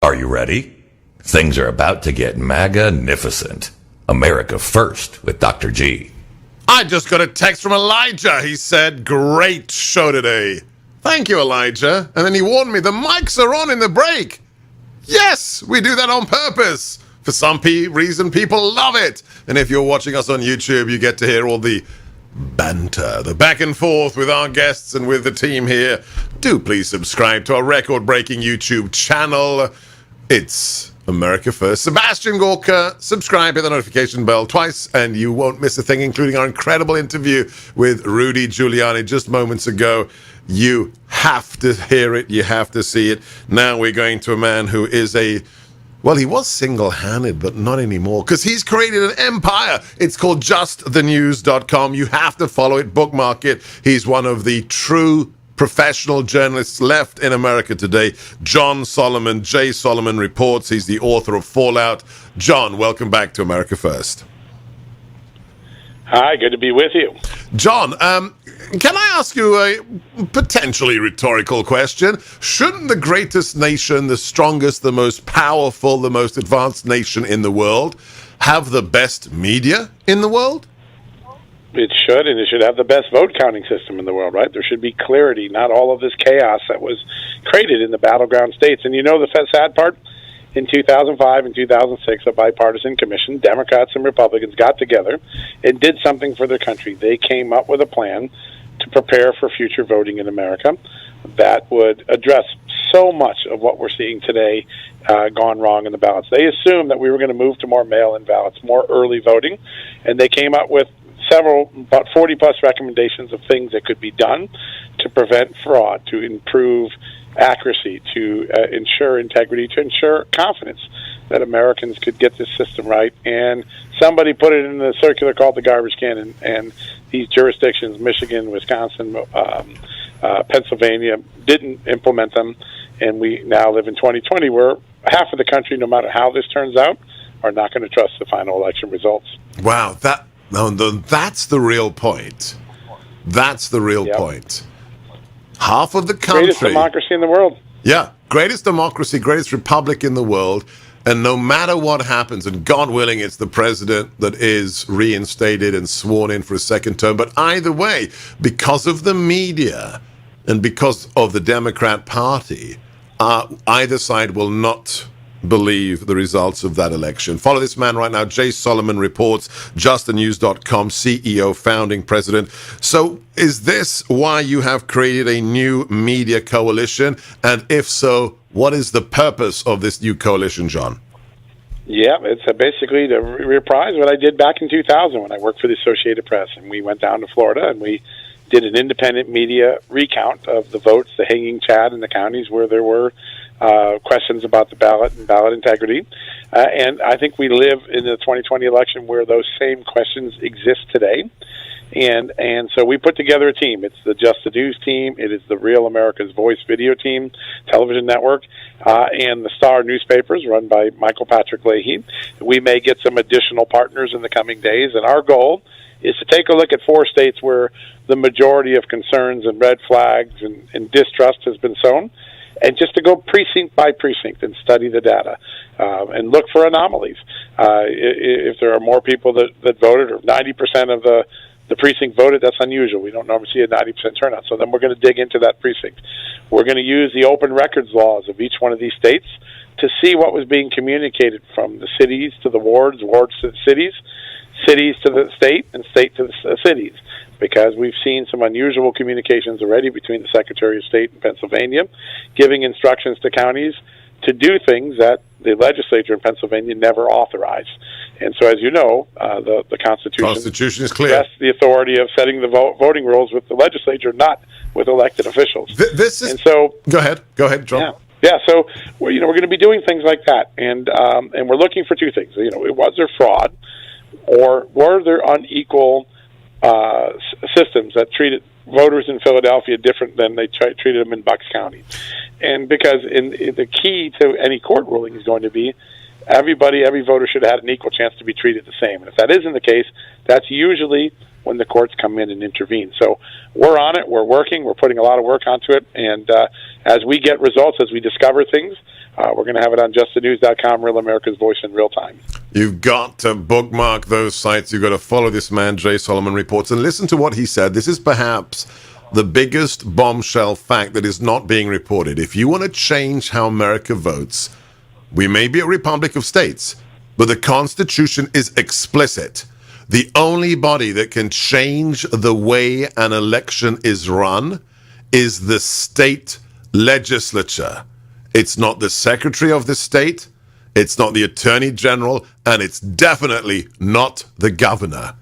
Are you ready? Things are about to get magnificent. America First with Dr. G. I just got a text from Elijah. He said, great show today. Thank you, Elijah. And then he warned me, the mics are on in the break. Yes, we do that on purpose. For some reason, people love it. And if you're watching us on YouTube, you get to hear all the banter, the back and forth with our guests and with the team here. Do please subscribe to our record-breaking YouTube channel. It's America First. Sebastian Gorka, subscribe, hit the notification bell twice, and you won't miss a thing, including our incredible interview with Rudy Giuliani just moments ago. You have to hear it. You have to see it. Now we're going to a man who is he was single-handed, but not anymore, because he's created an empire. It's called justthenews.com. You have to follow it, bookmark it. He's one of the true professional journalists left in America today. John Solomon, J. Solomon Reports. He's the author of Fallout. John, welcome back to America First. Hi, good to be with you. John, can I ask you a potentially rhetorical question? Shouldn't the greatest nation, the strongest, the most powerful, the most advanced nation in the world have the best media in the world? It should, and it should have the best vote counting system in the world, right? There should be clarity, not all of this chaos that was created in the battleground states. And you know the sad part? In 2005 and 2006, a bipartisan commission, Democrats and Republicans, got together and did something for their country. They came up with a plan to prepare for future voting in America that would address so much of what we're seeing today gone wrong in the ballots. They assumed that we were going to move to more mail-in ballots, more early voting, and they came up with about 40-plus recommendations of things that could be done to prevent fraud, to improve accuracy, to ensure integrity, to ensure confidence that Americans could get this system right. And somebody put it in the circular called the garbage can, and these jurisdictions, Michigan, Wisconsin, Pennsylvania, didn't implement them. And we now live in 2020 where half of the country, no matter how this turns out, are not going to trust the final election results. Wow, that's the real point. That's the real point. Half of the country... Greatest democracy in the world. Yeah, greatest democracy, greatest republic in the world. And no matter what happens, and God willing, it's the president that is reinstated and sworn in for a second term. But either way, because of the media and because of the Democrat Party, either side will not believe the results of that election. Follow this man right now, J. Solomon Reports, justthenews.com, CEO, founding president. So is this why you have created a new media coalition? And if so, what is the purpose of this new coalition, John? Yeah, it's basically to reprise what I did back in 2000 when I worked for the Associated Press. And we went down to Florida and we did an independent media recount of the votes, the hanging chad in the counties where there were questions about the ballot and ballot integrity. And I think we live in the 2020 election where those same questions exist today. And so we put together a team. It's the Just the News team. It is the Real America's Voice video team, television network, and the Star newspapers run by Michael Patrick Leahy. We may get some additional partners in the coming days. And our goal is to take a look at 4 states where the majority of concerns and red flags and distrust has been sown, and just to go precinct by precinct and study the data and look for anomalies. If there are more people that voted, or 90% of the precinct voted, that's unusual. We don't normally see a 90% turnout. So then we're going to dig into that precinct. We're going to use the open records laws of each one of these states to see what was being communicated from the cities to the wards, wards to the cities to the state, and state to the cities, because we've seen some unusual communications already between the Secretary of State in Pennsylvania, giving instructions to counties to do things that the legislature in Pennsylvania never authorized. And so, as you know, the Constitution is clear. Vests the authority of setting the voting rules with the legislature, not with elected officials. This is. And so, go ahead, John. Yeah. So we're going to be doing things like that, and we're looking for 2 things. Was there fraud, or were there unequal systems that treated voters in Philadelphia different than they treated them in Bucks County? And because the key to any court ruling is going to be every voter should have had an equal chance to be treated the same. And if that isn't the case, that's usually when the courts come in and intervene. So we're on it. We're working. We're putting a lot of work onto it. And as we get results, as we discover things, we're going to have it on justthenews.com, Real America's Voice in real time. You've got to bookmark those sites. You've got to follow this man, Jay Solomon Reports, and listen to what he said. This is perhaps the biggest bombshell fact that is not being reported. If you want to change how America votes, we may be a republic of states, but the Constitution is explicit. The only body that can change the way an election is run is the state legislature. It's not the Secretary of the state, it's not the Attorney General, and it's definitely not the governor.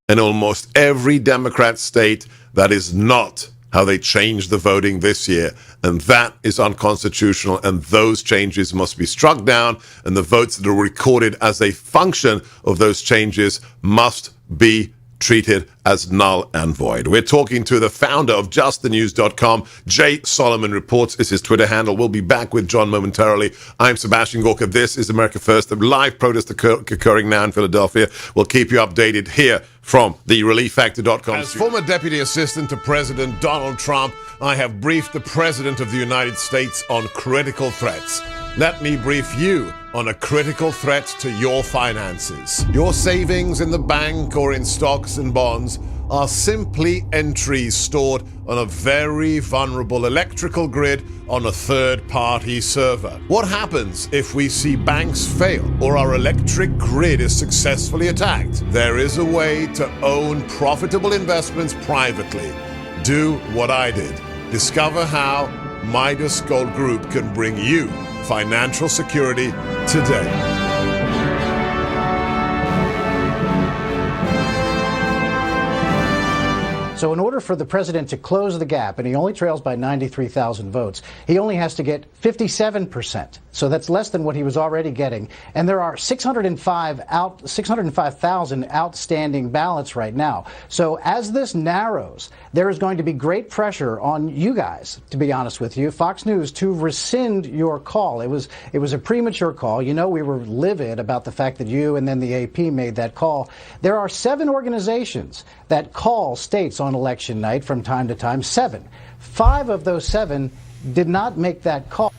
In almost every Democrat state, that is not how they changed the voting this year, and that is unconstitutional, and those changes must be struck down, and the votes that are recorded as a function of those changes must be treated as null and void. We're talking to the founder of justthenews.com. Jay Solomon Reports is his Twitter handle. We'll be back with John momentarily. I'm Sebastian Gorka. This is America First, the live protest occurring now in Philadelphia. We'll keep you updated here from the ReliefFactor.com. As former Deputy Assistant to President Donald Trump, I have briefed the President of the United States on critical threats. Let me brief you on a critical threat to your finances. Your savings in the bank or in stocks and bonds are simply entries stored on a very vulnerable electrical grid on a third-party server. What happens if we see banks fail or our electric grid is successfully attacked? There is a way to own profitable investments privately. Do what I did. Discover how Midas Gold Group can bring you financial security today. So in order for the president to close the gap, and he only trails by 93,000 votes, he only has to get 57%. So that's less than what he was already getting. And there are 605,000 outstanding ballots right now. So as this narrows, there is going to be great pressure on you guys, to be honest with you, Fox News, to rescind your call. It was a premature call. You know, we were livid about the fact that you and then the AP made that call. There are 7 organizations that call states on election night from time to time. 7. 5 of those 7 did not make that call.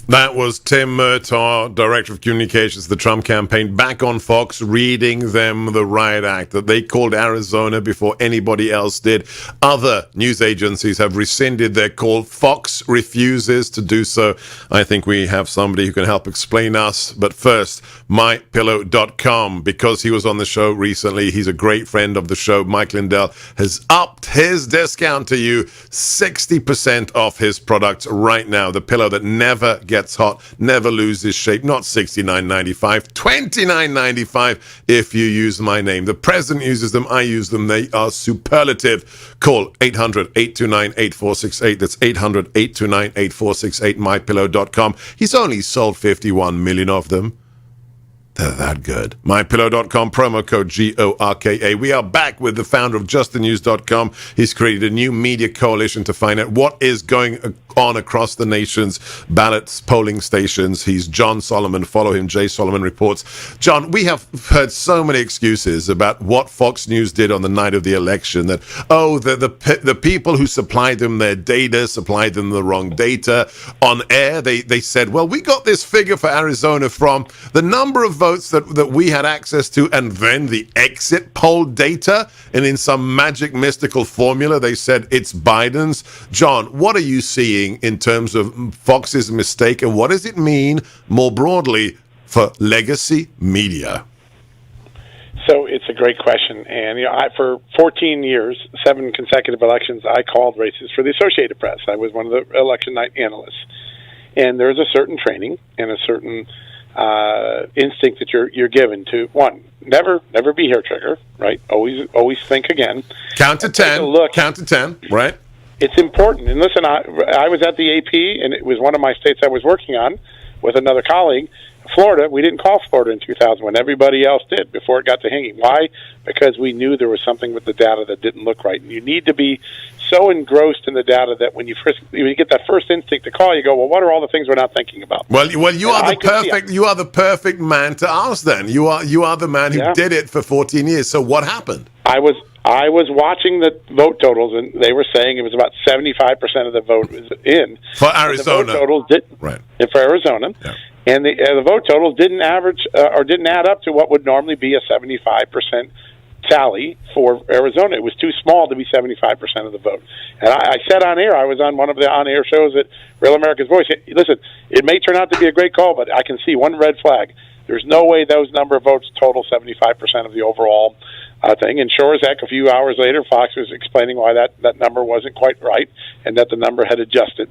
That was Tim Murtaugh, Director of Communications of the Trump campaign, back on Fox, reading them the riot act that they called Arizona before anybody else did. Other news agencies have rescinded their call. Fox refuses to do so. I think we have somebody who can help explain us. But first, MyPillow.com, because he was on the show recently. He's a great friend of the show. Mike Lindell has upped his discount to you, 60% off his products right now. The pillow that never gets hot, never loses shape, not $69.95, $29.95 if you use my name. The president uses them, I use them, they are superlative. Call 800-829-8468. That's 800-829-8468, mypillow.com. He's only sold 51 million of them. They're that good. MyPillow.com, promo code GORKA. We are back with the founder of JustTheNews.com. He's created a new media coalition to find out what is going on across the nation's ballots, polling stations. He's John Solomon. Follow him, Jay Solomon Reports. John, we have heard so many excuses about what Fox News did on the night of the election, that, the people who supplied them their data supplied them the wrong data. On air, they said, well, we got this figure for Arizona from the number of votes that we had access to, and then the exit poll data, and in some magic mystical formula they said it's Biden's. John, what are you seeing in terms of Fox's mistake, and what does it mean more broadly for legacy media? So it's a great question, and for 14 years, 7 consecutive elections, I called races for the Associated Press. I was one of the election night analysts, and there's a certain training and a certain instinct that you're given to, one, never be hair trigger, right? Always think again. Count to 10. Count to 10, right? It's important. And listen, I was at the AP, and it was one of my states I was working on with another colleague, Florida, we didn't call Florida in 2000 when everybody else did before it got to hanging. Why? Because we knew there was something with the data that didn't look right. And you need to be so engrossed in the data that when you get that first instinct to call, you go, well, what are all the things we're not thinking about? Well, you are the perfect man to ask. Then you are the man who did it for 14 years. So what happened? I was watching the vote totals, and they were saying it was about 75% of the vote was in for Arizona. And the vote totals for Arizona. Yeah. And the vote totals didn't average or didn't add up to what would normally be a 75% tally for Arizona. It was too small to be 75% of the vote. And I said on air, I was on one of the on-air shows at Real America's Voice. Listen, it may turn out to be a great call, but I can see one red flag. There's no way those number of votes total 75% of the overall thing. And sure as heck, a few hours later, Fox was explaining why that number wasn't quite right and that the number had adjusted.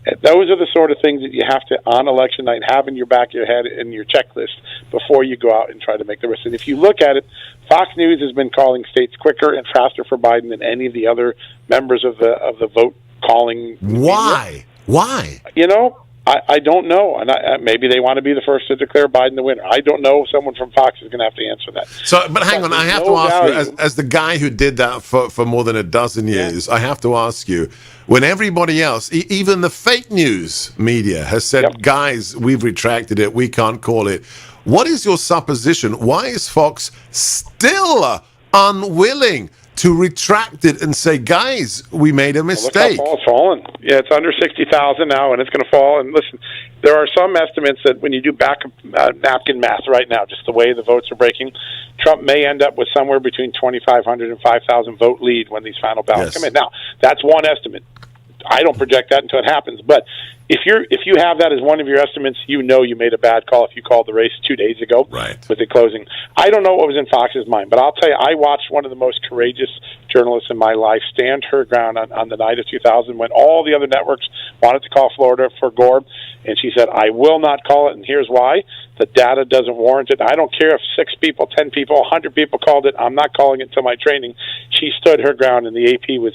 And those are the sort of things that you have to, on election night, have in your back of your head in your checklist before you go out and try to make the risk. And if you look at it, Fox News has been calling states quicker and faster for Biden than any of the other members of the vote calling. Why? Media. Why? You know, I don't know, and maybe they want to be the first to declare Biden the winner. I don't know. Someone from Fox is going to have to answer that. So, but hang on, I have to ask you, as the guy who did that for more than a dozen years, I have to ask you, when everybody else, even the fake news media, has said, guys, we've retracted it, we can't call it, what is your supposition? Why is Fox still unwilling to retract it and say, guys, we made a mistake? Look how far it's fallen. Yeah, it's under 60,000 now, and it's going to fall. And listen, there are some estimates that when you do back napkin math right now, just the way the votes are breaking, Trump may end up with somewhere between 2,500 and 5,000 vote lead when these final ballots come in. Now, that's one estimate. I don't project that until it happens. But if you have that as one of your estimates, you know you made a bad call if you called the race 2 days ago with the closing. I don't know what was in Fox's mind, but I'll tell you, I watched one of the most courageous journalists in my life stand her ground on the night of 2000 when all the other networks wanted to call Florida for Gore, and she said, I will not call it, and here's why. The data doesn't warrant it. I don't care if 6 people, 10 people, 100 people called it. I'm not calling it until my training. She stood her ground, and the AP was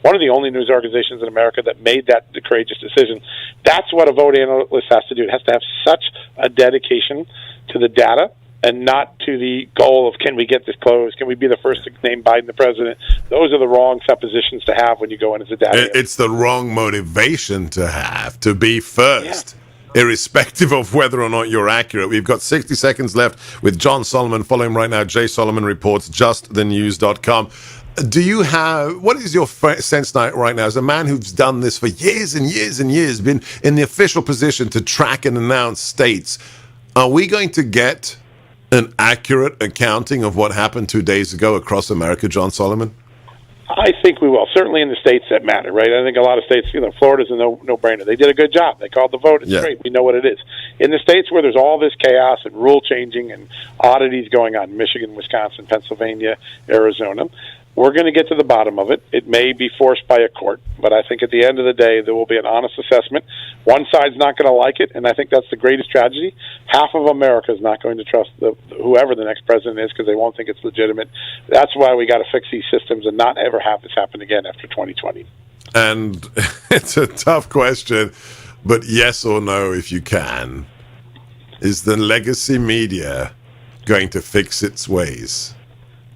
one of the only news organizations in America that made that courageous decision. That's what a vote analyst has to do. It has to have such a dedication to the data and not to the goal of, can we get this closed? Can we be the first to name Biden the president? Those are the wrong suppositions to have when you go in as a data. It's the wrong motivation to have, to be first. Yeah. Irrespective of whether or not you're accurate. We've got 60 seconds left with John Solomon following right now. Jay Solomon reports, justthenews.com. What is your sense right now as a man who's done this for years and years and years, been in the official position to track and announce states? Are we going to get an accurate accounting of what happened 2 days ago across America, John Solomon? I think we will, certainly in the states that matter, right? I think a lot of states, Florida's a no-brainer. They did a good job. They called the vote. It's great. We know what it is. In the states where there's all this chaos and rule changing and oddities going on, Michigan, Wisconsin, Pennsylvania, Arizona, we're going to get to the bottom of it. It may be forced by a court, but I think at the end of the day, there will be an honest assessment. One side's not going to like it, and I think that's the greatest tragedy. Half of America is not going to trust whoever the next president is because they won't think it's legitimate. That's why we got to fix these systems and not ever have this happen again after 2020. And it's a tough question, but yes or no, if you can. Is the legacy media going to fix its ways?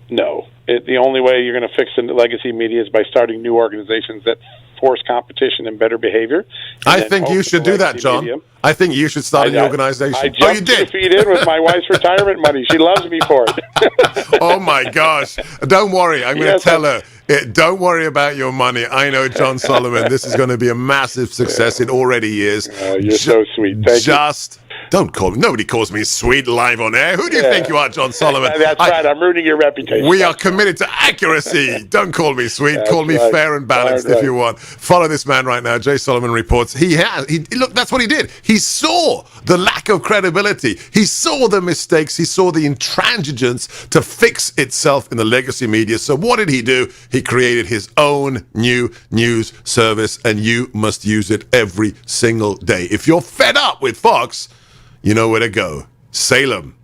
No. The only way you're going to fix the legacy media is by starting new organizations that force competition and better behavior. I think you should do that, John. Media. I think you should start an organization. I jumped 2 feet in with my wife's retirement money. She loves me for it. Oh, my gosh. Don't worry. I'm going to tell her. Don't worry about your money. I know John Solomon. This is going to be a massive success. It already is. You're so sweet. Thank you. Don't call me. Nobody calls me sweet live on air. Who do you think you are, John Solomon? That's right. I'm ruining your reputation. We are committed to accuracy. Don't call me sweet. Call me fair and balanced if you want. Follow this man right now. Jay Solomon reports. Look, that's what he did. He saw the lack of credibility. He saw the mistakes. He saw the intransigence to fix itself in the legacy media. So what did he do? He created his own new news service, and you must use it every single day. If you're fed up with Fox, you know where to go. Salem.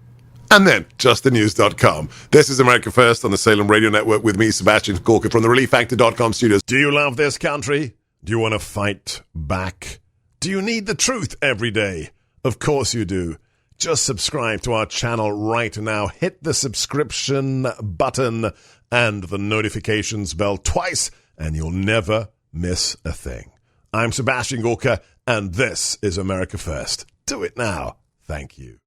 And then justthenews.com. This is America First on the Salem Radio Network with me, Sebastian Gorka, from the ReliefFactor.com studios. Do you love this country? Do you want to fight back? Do you need the truth every day? Of course you do. Just subscribe to our channel right now. Hit the subscription button and the notifications bell twice, and you'll never miss a thing. I'm Sebastian Gorka, and this is America First. Do it now. Thank you.